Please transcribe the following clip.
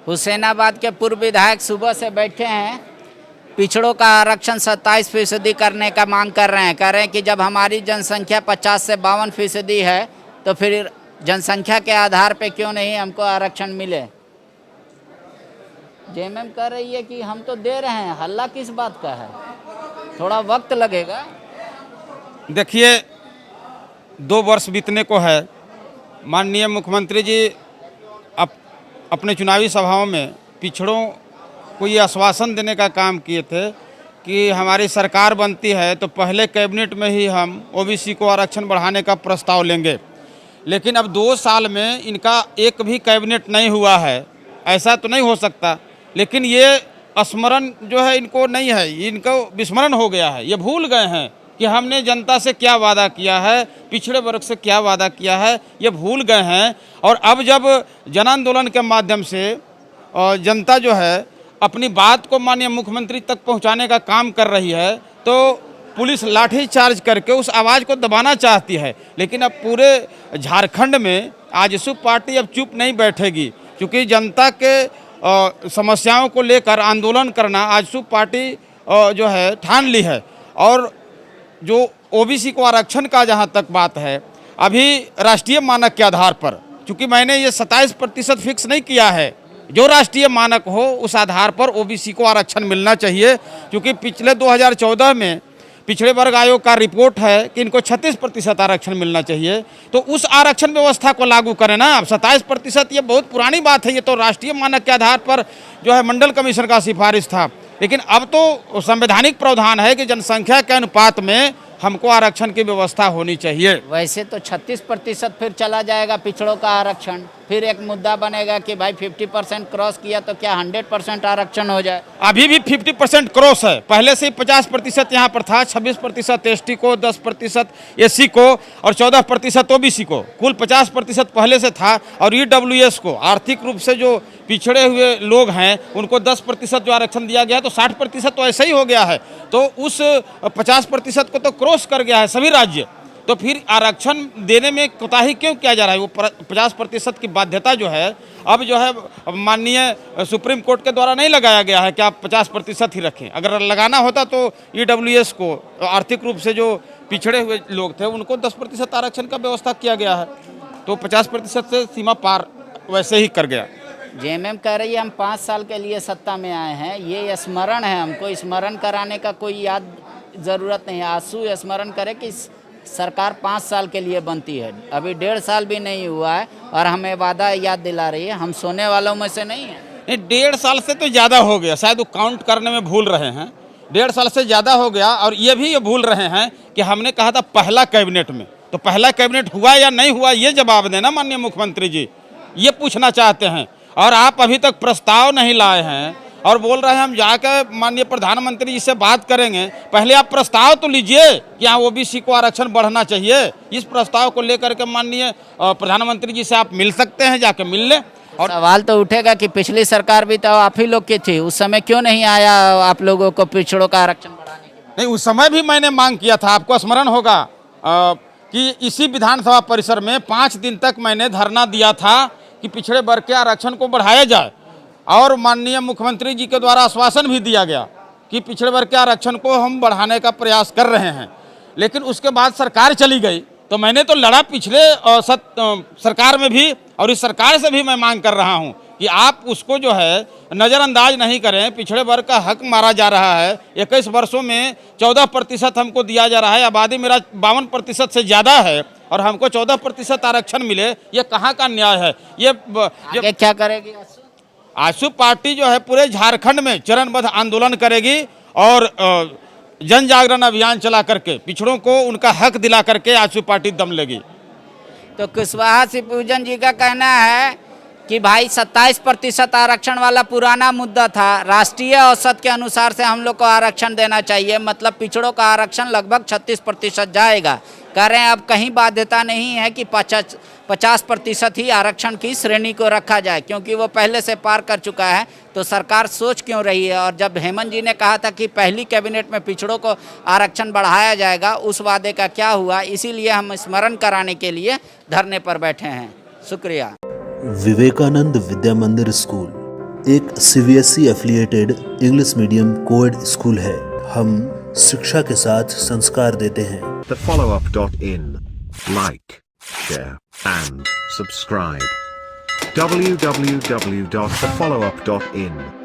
हुसैनाबाद के पूर्व विधायक सुबह से बैठे हैं, पिछड़ों का आरक्षण 27% करने का मांग कर रहे हैं। कह रहे हैं कि जब हमारी जनसंख्या 50 से 52% है तो फिर जनसंख्या के आधार पे क्यों नहीं हमको आरक्षण मिले। जेएमएम कह रही है कि हम तो दे रहे हैं, हल्ला किस बात का है, थोड़ा वक्त लगेगा। देखिए, 2 वर्ष बीतने को है। माननीय मुख्यमंत्री जी अपने चुनावी सभाओं में पिछड़ों को ये आश्वासन देने का काम किए थे कि हमारी सरकार बनती है तो पहले कैबिनेट में ही हम ओबीसी को आरक्षण बढ़ाने का प्रस्ताव लेंगे। लेकिन अब 2 साल में इनका एक भी कैबिनेट नहीं हुआ है। ऐसा तो नहीं हो सकता, लेकिन ये स्मरण जो है इनको नहीं है, इनको विस्मरण हो गया है। ये भूल गए हैं कि हमने जनता से क्या वादा किया है, पिछड़े वर्ग से क्या वादा किया है, ये भूल गए हैं। और अब जब जन आंदोलन के माध्यम से जनता जो है अपनी बात को माननीय मुख्यमंत्री तक पहुंचाने का काम कर रही है, तो पुलिस लाठी चार्ज करके उस आवाज़ को दबाना चाहती है। लेकिन अब पूरे झारखंड में आजसू पार्टी अब चुप नहीं बैठेगी, क्योंकि जनता के समस्याओं को लेकर आंदोलन करना आजसू पार्टी जो है ठान ली है। और जो ओबीसी को आरक्षण का जहां तक बात है, अभी राष्ट्रीय मानक के आधार पर, चूँकि मैंने ये 27% फिक्स नहीं किया है, जो राष्ट्रीय मानक हो उस आधार पर ओबीसी को आरक्षण मिलना चाहिए। क्योंकि पिछले 2014 में पिछड़े वर्ग आयोग का रिपोर्ट है कि इनको 36% आरक्षण मिलना चाहिए, तो उस आरक्षण व्यवस्था को लागू करें ना। अब 27% ये बहुत पुरानी बात है, ये तो राष्ट्रीय मानक के आधार पर जो है मंडल कमीशन का सिफारिश था। लेकिन अब तो संवैधानिक प्रावधान है कि जनसंख्या के अनुपात में हमको आरक्षण की व्यवस्था होनी चाहिए। वैसे तो 36% फिर चला जाएगा पिछड़ों का आरक्षण, फिर एक मुद्दा बनेगा कि भाई 50% क्रॉस किया तो क्या 100% आरक्षण हो जाए। अभी भी 50% क्रॉस है, पहले से ही 50% यहाँ पर था। 26% एसटी को, 10% एससी को और 14% ओबीसी को, कुल 50% पहले से था। और ईडब्ल्यूएस को, आर्थिक रूप से जो पिछड़े हुए लोग हैं, उनको 10% जो आरक्षण दिया गया, तो 60% तो ऐसे ही हो गया है। तो उस 50% को तो क्रॉस कर गया है सभी राज्य। तो फिर आरक्षण देने में कोताही क्यों किया जा रहा है? वो 50% की बाध्यता जो है अब जो है माननीय सुप्रीम कोर्ट के द्वारा नहीं लगाया गया है कि आप 50% ही रखें। अगर लगाना होता तो ईडब्ल्यूएस को, आर्थिक रूप से जो पिछड़े हुए लोग थे, उनको 10% आरक्षण का व्यवस्था किया गया है। तो 50% से सीमा पार वैसे ही कर गया। जेएमएम कह रही है हम 5 साल के लिए सत्ता में आए हैं, ये स्मरण है, हमको स्मरण कराने का कोई याद ज़रूरत नहीं है। आंसू स्मरण करे कि सरकार 5 साल के लिए बनती है, अभी 1.5 साल भी नहीं हुआ है और हमें वादा याद दिला रही है। हम सोने वालों में से नहीं है। नहीं, 1.5 साल से तो ज़्यादा हो गया, शायद वो काउंट करने में भूल रहे हैं। 1.5 साल से ज़्यादा हो गया। और ये भूल रहे हैं कि हमने कहा था पहला कैबिनेट में, तो पहला कैबिनेट हुआ या नहीं हुआ ये जवाब देना माननीय मुख्यमंत्री जी, ये पूछना चाहते हैं। और आप अभी तक प्रस्ताव नहीं लाए हैं और बोल रहे हैं हम जाकर माननीय प्रधानमंत्री जी से बात करेंगे। पहले आप प्रस्ताव तो लीजिए कि हाँ ओबीसी को आरक्षण बढ़ना चाहिए। इस प्रस्ताव को लेकर के माननीय प्रधानमंत्री जी से आप मिल सकते हैं, जाके मिल लें। और सवाल तो उठेगा कि पिछली सरकार भी तो आप ही लोग की थी, उस समय क्यों नहीं आया आप लोगों को पिछड़ों का आरक्षण बढ़ाने के लिए? नहीं, उस समय भी मैंने मांग किया था, आपको स्मरण होगा कि इसी विधानसभा परिसर में 5 दिन तक मैंने धरना दिया था कि पिछड़े वर्ग के आरक्षण को बढ़ाया जाए। और माननीय मुख्यमंत्री जी के द्वारा आश्वासन भी दिया गया कि पिछड़े वर्ग के आरक्षण को हम बढ़ाने का प्रयास कर रहे हैं। लेकिन उसके बाद सरकार चली गई, तो मैंने तो लड़ा पिछले सरकार में भी, और इस सरकार से भी मैं मांग कर रहा हूं कि आप उसको जो है नज़रअंदाज नहीं करें। पिछड़े वर्ग का हक मारा जा रहा है। 21 वर्षों में 14% हमको दिया जा रहा है, आबादी मेरा 52% से ज़्यादा है और हमको 14% आरक्षण मिले, ये कहाँ का न्याय है? ये क्या करेगी आजसू पार्टी जो है पूरे झारखंड में चरणबद्ध आंदोलन करेगी और जन जागरण अभियान चला करके पिछड़ों को उनका हक दिला करके आजसू पार्टी दम लेगी। तो कुशवाहा शिवपूजन जी का कहना है कि भाई 27% आरक्षण वाला पुराना मुद्दा था, राष्ट्रीय औसत के अनुसार से हम लोग को आरक्षण देना चाहिए, मतलब पिछड़ों का आरक्षण लगभग 36% जाएगा। कह रहे हैं अब कहीं बाध्यता नहीं है कि 50% ही आरक्षण की श्रेणी को रखा जाए, क्योंकि वो पहले से पार कर चुका है। तो सरकार सोच क्यों रही है? और जब हेमंत जी ने कहा था कि पहली कैबिनेट में पिछड़ों को आरक्षण बढ़ाया जाएगा, उस वादे का क्या हुआ? इसीलिए हम स्मरण कराने के लिए धरने पर बैठे हैं। शुक्रिया। विवेकानंद विद्या मंदिर स्कूल, एक CBSE affiliated English medium coed school है। हम शिक्षा के साथ संस्कार देते हैं। thefollowup.in. Like, share, and subscribe. www.thefollowup.in